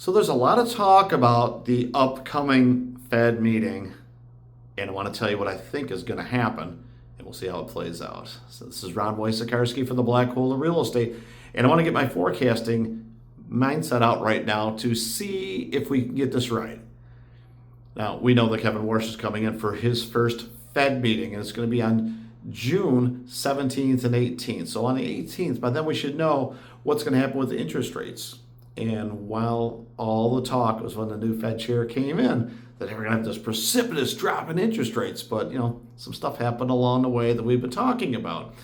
So there's a lot of talk about the upcoming Fed meeting, and I want to tell you what I think is going to happen, and we'll see how it plays out. So this is Ron Wojciechowski from the Black Hole of Real Estate, and I want to get my forecasting mindset out right now to see if we can get this right. Now, we know that Kevin Warsh is coming in for his first Fed meeting, and it's going to be on June 17th and 18th. So on the 18th, by then we should know what's going to happen with the interest rates. And while all the talk was when the new Fed chair came in, that they were going to have this precipitous drop in interest rates, but some stuff happened along the way that we've been talking about.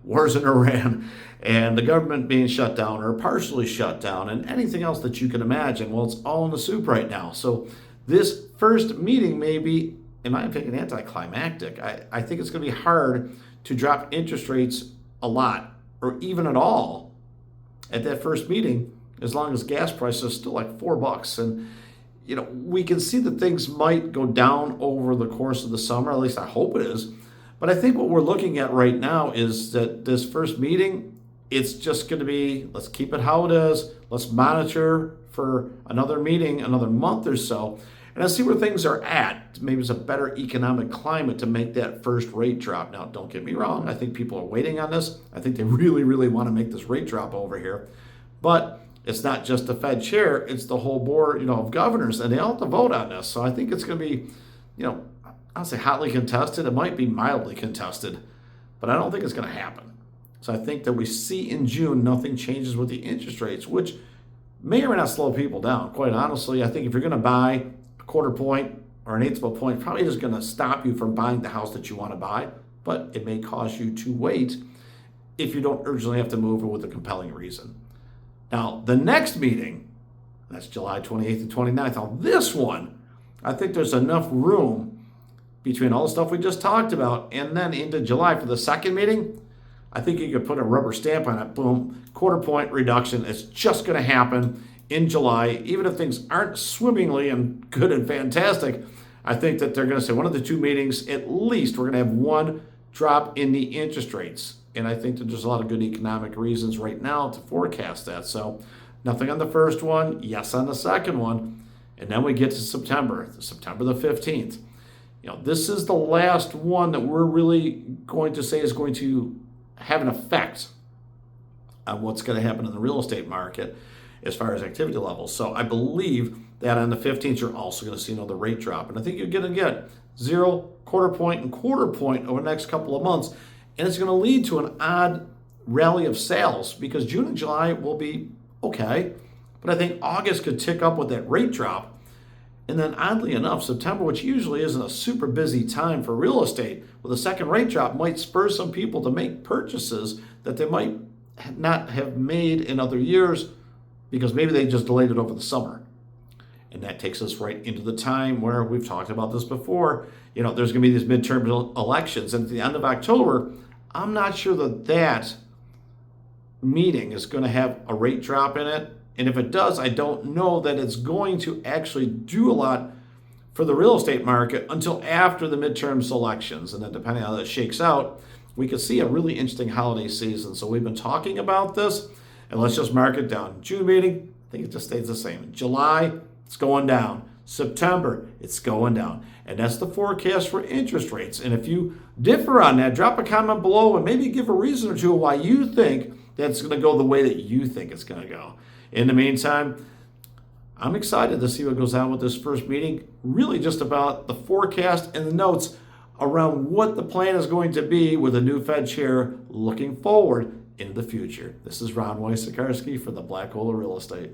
Wars in Iran and the government being shut down or partially shut down and anything else that you can imagine. Well, it's all in the soup right now. So this first meeting may be, in my opinion, anticlimactic. I think it's going to be hard to drop interest rates a lot or even at all at that first meeting, as long as gas prices are still like $4. And, we can see that things might go down over the course of the summer, at least I hope it is. But I think what we're looking at right now is that this first meeting, it's just going to be, let's keep it how it is. Let's monitor for another meeting, another month or so, and let's see where things are at. Maybe it's a better economic climate to make that first rate drop. Now, don't get me wrong. I think people are waiting on this. I think they really, really want to make this rate drop over here. But it's not just the Fed chair, it's the whole board, of governors, and they all have to vote on this. So I think it's going to be, I'll say hotly contested. It might be mildly contested, but I don't think it's going to happen. So I think that we see in June nothing changes with the interest rates, which may or may not slow people down. Quite honestly, I think if you're going to buy a quarter point or an eighth of a point, probably just going to stop you from buying the house that you want to buy, but it may cause you to wait if you don't urgently have to move or with a compelling reason. Now, the next meeting, that's July 28th and 29th. On this one, I think there's enough room between all the stuff we just talked about and then into July for the second meeting. I think you could put a rubber stamp on it. Boom, quarter point reduction. It's just going to happen in July. Even if things aren't swimmingly and good and fantastic, I think that they're going to say one of the two meetings, at least we're going to have one drop in the interest rates. And I think that there's a lot of good economic reasons right now to forecast that. So nothing on the first one, yes on the second one. And then we get to September the 15th. This is the last one that we're really going to say is going to have an effect on what's going to happen in the real estate market as far as activity levels. So I believe that on the 15th, you're also going to see another rate drop. And I think you're going to get 0, quarter point, and quarter point over the next couple of months. And it's going to lead to an odd rally of sales because June and July will be okay. But I think August could tick up with that rate drop. And then oddly enough, September, which usually isn't a super busy time for real estate, with a second rate drop might spur some people to make purchases that they might not have made in other years because maybe they just delayed it over the summer. And that takes us right into the time where we've talked about this before. There's going to be these midterm elections. And at the end of October, I'm not sure that meeting is going to have a rate drop in it. And if it does, I don't know that it's going to actually do a lot for the real estate market until after the midterm elections. And then depending on how that shakes out, we could see a really interesting holiday season. So we've been talking about this, and let's just mark it down. June meeting, I think it just stays the same. July, it's going down. September, it's going down. And that's the forecast for interest rates. And if you differ on that, drop a comment below and maybe give a reason or two why you think that's going to go the way that you think it's going to go. In the meantime, I'm excited to see what goes on with this first meeting. Really just about the forecast and the notes around what the plan is going to be with a new Fed chair looking forward into the future. This is Ron Wojciechowski for the Black Hole of Real Estate.